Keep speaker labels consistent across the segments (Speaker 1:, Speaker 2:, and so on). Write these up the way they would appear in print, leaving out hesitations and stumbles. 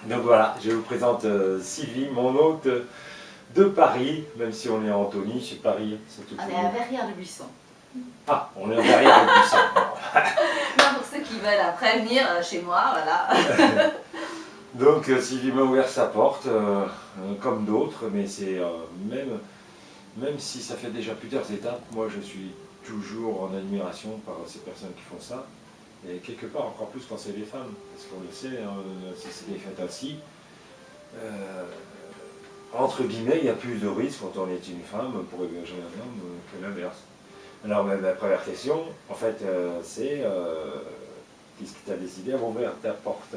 Speaker 1: Donc voilà, je vous présente Sylvie, mon hôte de Paris, même si on est à Antony, c'est Paris, c'est tout.
Speaker 2: On est à Verrières-le-Buisson.
Speaker 1: Ah, on est à Verrières-le-Buisson.
Speaker 2: Non, pour ceux qui veulent après venir chez moi, voilà.
Speaker 1: Donc Sylvie m'a ouvert sa porte, comme d'autres, mais c'est même si ça fait déjà plusieurs étapes, moi je suis toujours en admiration par ces personnes qui font ça. Et quelque part, encore plus quand c'est des femmes, parce qu'on le sait, hein, si c'est des fêtes ainsi, entre guillemets, il y a plus de risques quand on est une femme pour héberger un homme que l'inverse. Alors, la première question, en fait, c'est qu'est-ce qui t'a décidé à ouvrir ta porte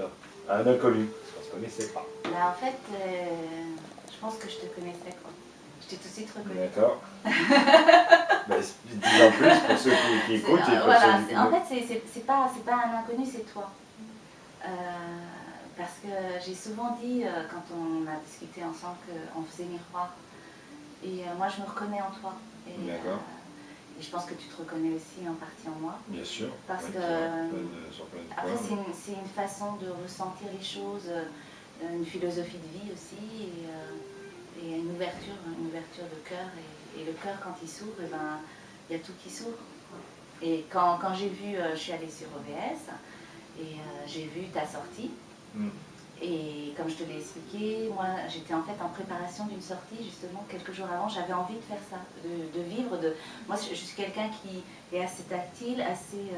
Speaker 1: à un inconnu, parce qu'on ne se connaissait pas.
Speaker 2: Là, en fait, je pense que je te connaissais, quoi. Je t'ai tout de suite reconnue.
Speaker 1: D'accord. Ben, dis en plus pour ceux qui écoutent. Et
Speaker 2: voilà, en fait, c'est pas un inconnu, c'est toi. Parce que j'ai souvent dit, quand on a discuté ensemble, qu'on faisait miroir. Et moi, je me reconnais en toi.
Speaker 1: D'accord.
Speaker 2: Et je pense que tu te reconnais aussi en partie en moi.
Speaker 1: Bien sûr.
Speaker 2: Parce
Speaker 1: ouais,
Speaker 2: que, après, c'est une façon de ressentir les choses, une philosophie de vie aussi, et une ouverture de cœur. Et le cœur, quand il s'ouvre, eh ben, il y a tout qui s'ouvre. Et quand j'ai vu, je suis allée sur OBS, et j'ai vu ta sortie. Et comme je te l'ai expliqué, moi j'étais en fait en préparation d'une sortie justement quelques jours avant. J'avais envie de faire ça, de vivre. Moi je suis quelqu'un qui est assez tactile, assez...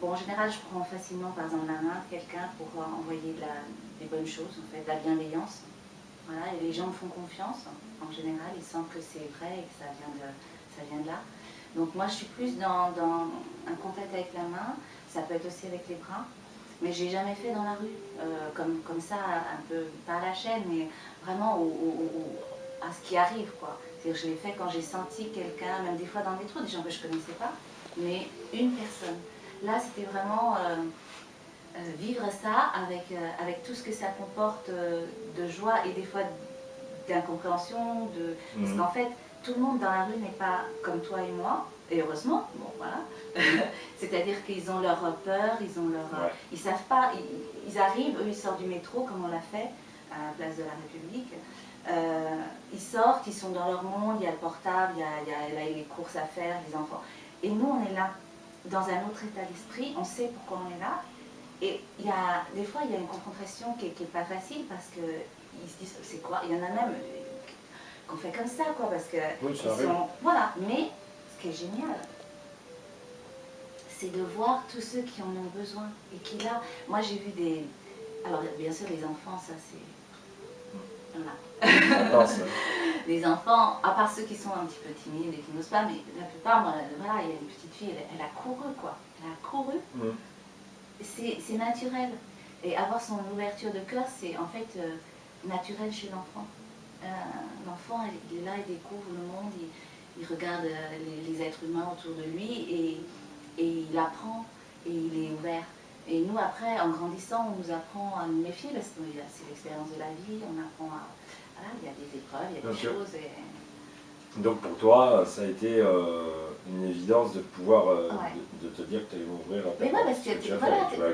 Speaker 2: Bon, en général je prends facilement par exemple la main de quelqu'un pour envoyer des bonnes choses, en fait, de la bienveillance. Voilà, et les gens me font confiance en général, ils sentent que c'est vrai et que ça vient de là. Donc moi je suis plus dans un contact avec la main, ça peut être aussi avec les bras. Mais je n'ai jamais fait dans la rue, comme ça, un peu, pas à la chaîne, mais vraiment à ce qui arrive, quoi. C'est-à-dire que je l'ai fait quand j'ai senti quelqu'un, même des fois dans le métro, des gens que je ne connaissais pas, mais une personne. Là, c'était vraiment vivre ça avec tout ce que ça comporte de joie et des fois d'incompréhension, parce qu'en fait, tout le monde dans la rue n'est pas comme toi et moi, et heureusement, bon voilà. C'est-à-dire qu'ils ont leur peur, ils savent pas, ils arrivent, eux ils sortent du métro comme on l'a fait à la place de la République. Ils sortent, ils sont dans leur monde, il y a le portable, il y a les courses à faire, les enfants. Et nous on est là, dans un autre état d'esprit, on sait pourquoi on est là. Et des fois il y a une confrontation qui est pas facile parce qu'ils se disent c'est quoi, il y en a même qu'on fait comme ça quoi, parce que
Speaker 1: oui,
Speaker 2: voilà, mais ce qui est génial, c'est de voir tous ceux qui en ont besoin et qui là, moi j'ai vu des... Alors bien sûr les enfants, ça c'est... Voilà. Les enfants, à part ceux qui sont un petit peu timides et qui n'osent pas, mais la plupart, moi, voilà, il y a une petite fille, elle a couru quoi, elle a couru. C'est naturel. Et avoir son ouverture de cœur, c'est en fait naturel chez l'enfant. L'enfant, il est là, il découvre le monde, il regarde les êtres humains autour de lui et il apprend et il est ouvert. Et nous, après, en grandissant, on nous apprend à nous méfier parce que c'est l'expérience de la vie, on apprend à... Voilà, il y a des épreuves, il y a des choses. Et...
Speaker 1: Donc pour toi, ça a été une évidence de pouvoir de te dire que tu allais m'ouvrir à ta
Speaker 2: porte. Mais ouais, parce que voilà,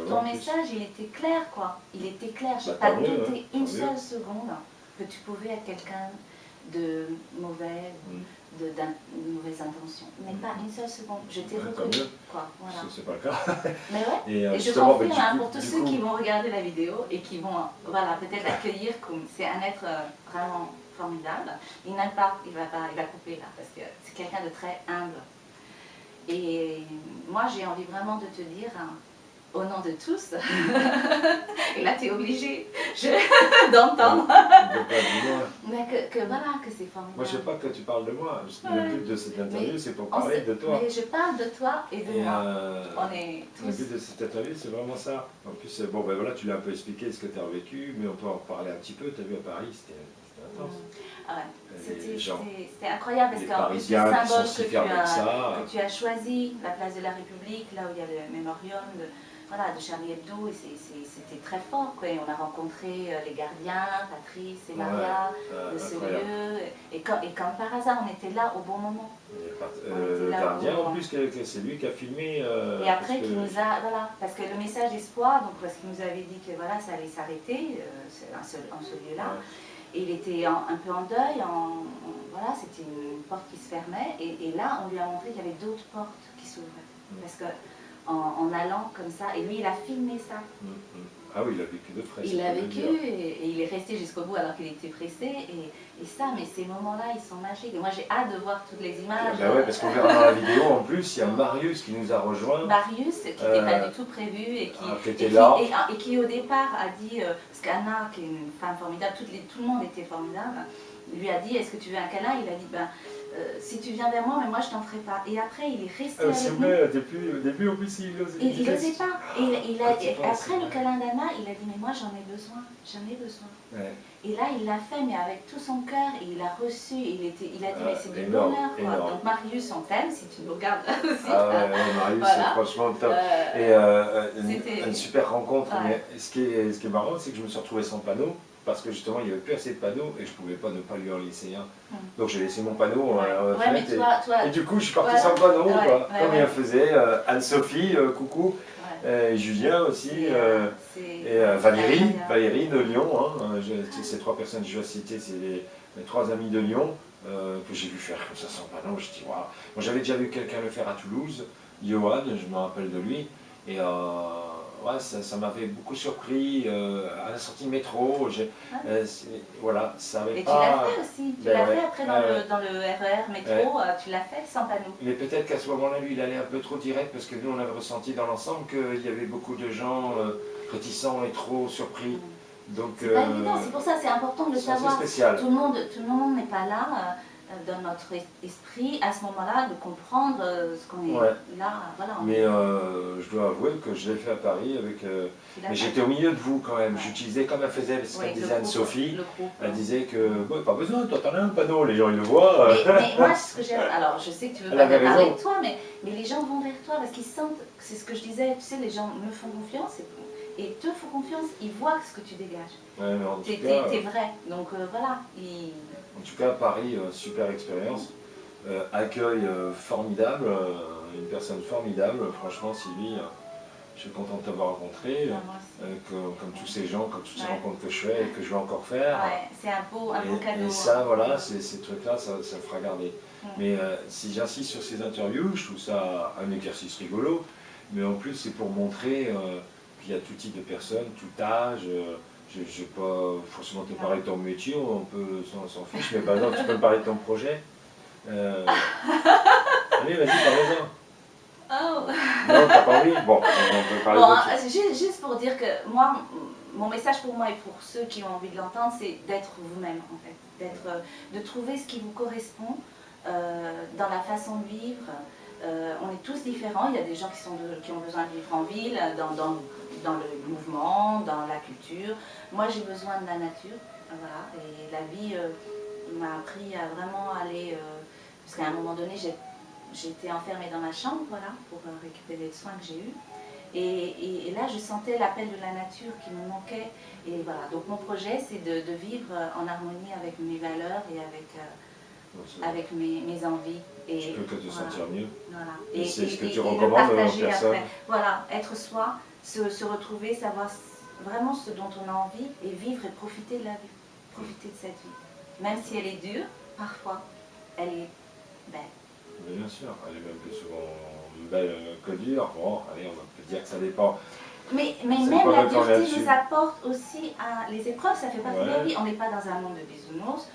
Speaker 2: ton message, il était clair, quoi. Il était clair, j'ai pas douté une seule seconde que tu pouvais être quelqu'un de mauvais, d'une mauvaise intention. Mais pas une seule seconde. Je t'ai reconnu, quoi. Voilà.
Speaker 1: C'est pas le cas.
Speaker 2: Mais ouais, et je confirme hein, pour tous ceux qui vont regarder la vidéo et qui vont, voilà, peut-être accueillir comme c'est un être vraiment formidable. Il n'aime pas, il va couper là, parce que c'est quelqu'un de très humble. Et moi, j'ai envie vraiment de te dire, hein, au nom de tous, et là tu es obligé d'entendre, que voilà, que c'est formidable.
Speaker 1: Moi je sais pas que tu parles de moi, le but de cette interview c'est pour parler de toi.
Speaker 2: Mais je parle de toi et de moi, on est tous...
Speaker 1: Le but de cette interview c'est vraiment ça. En plus, bon ben voilà, tu l'as un peu expliqué ce que tu as vécu, mais on peut en parler un petit peu, tu as vu à Paris, c'était intense.
Speaker 2: Ah ouais, c'était incroyable parce qu'en plus le symbole que tu as choisi, la place de la République, là où il y a le mémorium, voilà, de Charlie Hebdo, et c'était très fort, quoi. Et on a rencontré les gardiens, Patrice et Maria, de ce lieu, et comme par hasard, on était là au bon moment.
Speaker 1: Le gardien, en plus, c'est lui qui a filmé.
Speaker 2: Et après, qui nous a, voilà, parce que le message d'espoir, donc parce qu'il nous avait dit que voilà, ça allait s'arrêter, en ce lieu-là, et il était un peu en deuil, voilà, c'était une porte qui se fermait, et là, on lui a montré qu'il y avait d'autres portes qui s'ouvraient, parce que en allant comme ça, et lui, il a filmé ça.
Speaker 1: Ah oui, il a vécu de près.
Speaker 2: Il a vécu, et il est resté jusqu'au bout alors qu'il était pressé, et ça, mais ces moments-là, ils sont magiques. Et moi, j'ai hâte de voir toutes les images.
Speaker 1: Ben ouais, parce qu'on verra dans la vidéo, en plus, il y a Marius qui nous a rejoints.
Speaker 2: Marius, qui n'était pas du tout prévu, et qui au départ a dit, parce qu'Anna, qui est une femme formidable, tout le monde était formidable, lui a dit, est-ce que tu veux un câlin? Il a dit, ben, si tu viens vers moi, mais moi je t'en ferai pas. Et après, il est resté avec nous.
Speaker 1: Vrai, au début, en plus, il osait.
Speaker 2: Il n'osait pas. Et après le câlin d'Anna, il a dit, mais moi j'en ai besoin, j'en ai besoin. Ouais. Et là, il l'a fait, mais avec tout son cœur, et il a reçu, il a dit, mais c'est du bonheur, quoi. Donc Marius, on t'aime, si tu nous regardes aussi.
Speaker 1: Ah ouais, Marius, voilà. C'est franchement top. Et une super rencontre. Ouais. Mais ce qui est marrant, c'est que je me suis retrouvé sans panneau, parce que justement, il n'y avait plus assez de panneaux, et je ne pouvais pas ne pas lui en laisser un. Donc j'ai laissé mon panneau, et du coup, je suis parti sans panneau, comme il faisait. Anne-Sophie, coucou. Julien aussi, et Valérie de Lyon, hein, ces 3 personnes que je vais citer, c'est les 3 amis de Lyon que j'ai vu faire comme ça sans panneau. Je dis waouh. Moi j'avais déjà vu quelqu'un le faire à Toulouse, Johan, je me rappelle de lui, et ouais, ça m'avait beaucoup surpris à la sortie de métro. Voilà, ça avait
Speaker 2: et pas... tu l'as fait aussi, tu l'as fait après dans le RER métro, tu l'as fait sans panneau.
Speaker 1: Mais peut-être qu'à ce moment-là, lui, il allait un peu trop direct, parce que nous, on avait ressenti dans l'ensemble qu'il y avait beaucoup de gens réticents et trop surpris. Donc,
Speaker 2: c'est pas évident, c'est pour ça, c'est important de le savoir.
Speaker 1: Spécial.
Speaker 2: Tout le monde n'est pas là. Dans notre esprit, à ce moment-là, de comprendre ce qu'on est là. Voilà,
Speaker 1: mais je dois avouer que je l'ai fait à Paris avec... mais j'étais au milieu de vous quand même. J'utilisais comme elle faisait, parce qu'elle disait Anne-Sophie, elle disait que pas besoin, toi t'en as un panneau, les gens ils le voient.
Speaker 2: Mais moi, ce que j'aime, alors je sais que tu veux pas parler avec toi, mais les gens vont vers toi parce qu'ils sentent, c'est ce que je disais, tu sais, les gens me font confiance et te font confiance, ils voient ce que tu dégages.
Speaker 1: Ouais,
Speaker 2: t'es vrai, donc voilà.
Speaker 1: En tout cas, Paris, super expérience, accueil formidable, une personne formidable, franchement Sylvie, je suis content de t'avoir rencontré, comme tous ces gens, comme toutes ces rencontres que je fais et que je vais encore faire.
Speaker 2: Ouais, c'est un beau cadeau.
Speaker 1: Et ça, voilà, ces trucs-là, ça fera garder. Mais si j'insiste sur ces interviews, je trouve ça un exercice rigolo, mais en plus c'est pour montrer qu'il y a tout type de personnes, tout âge. Je ne vais pas forcément te parler de ton métier, on peut s'en fiche, mais par exemple, tu peux me parler de ton projet. Allez, vas-y, parle-en.
Speaker 2: Oh.
Speaker 1: Non, t'as pas envie? Bon, on peut parler
Speaker 2: juste pour dire que moi, mon message pour moi et pour ceux qui ont envie de l'entendre, c'est d'être vous-même, en fait. De trouver ce qui vous correspond dans la façon de vivre. On est tous différents, il y a des gens qui ont besoin de vivre en ville, dans le mouvement, dans la culture. Moi j'ai besoin de la nature, voilà, et la vie m'a appris à vraiment aller, parce qu'à un moment donné j'étais enfermée dans ma chambre, voilà, pour récupérer les soins que j'ai eus. Et là je sentais l'appel de la nature qui me manquait, et voilà, donc mon projet c'est de vivre en harmonie avec mes valeurs et avec mes envies. Et
Speaker 1: tu peux que te sentir mieux.
Speaker 2: Voilà.
Speaker 1: Et c'est ce que tu recommandes aux personnes.
Speaker 2: Voilà, être soi, se retrouver, savoir vraiment ce dont on a envie et vivre et profiter de la vie, profiter de cette vie. Même si elle est dure, parfois, elle est belle.
Speaker 1: Mais bien sûr, elle est même plus souvent belle que dure. Bon, allez, on peut dire que ça dépend.
Speaker 2: Mais même la dureté nous apporte aussi les épreuves, ça fait partie de la vie. On n'est pas dans un monde de bisounours.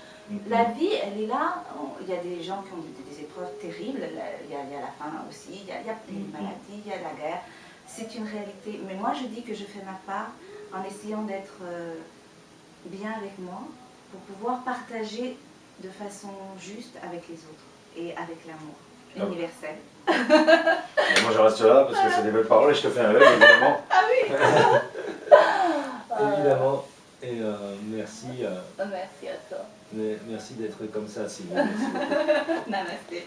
Speaker 2: La vie, elle est là, il y a des gens qui ont des épreuves terribles, il y a la faim aussi, il y a des maladies, il y a la guerre, c'est une réalité. Mais moi je dis que je fais ma part en essayant d'être bien avec moi pour pouvoir partager de façon juste avec les autres et avec l'amour universel.
Speaker 1: Moi je reste là parce que c'est des belles paroles et je te fais un rêve évidemment.
Speaker 2: Ah oui.
Speaker 1: Évidemment. Et merci.
Speaker 2: Merci à toi.
Speaker 1: Merci d'être comme ça, Sylvie.
Speaker 2: Namasté.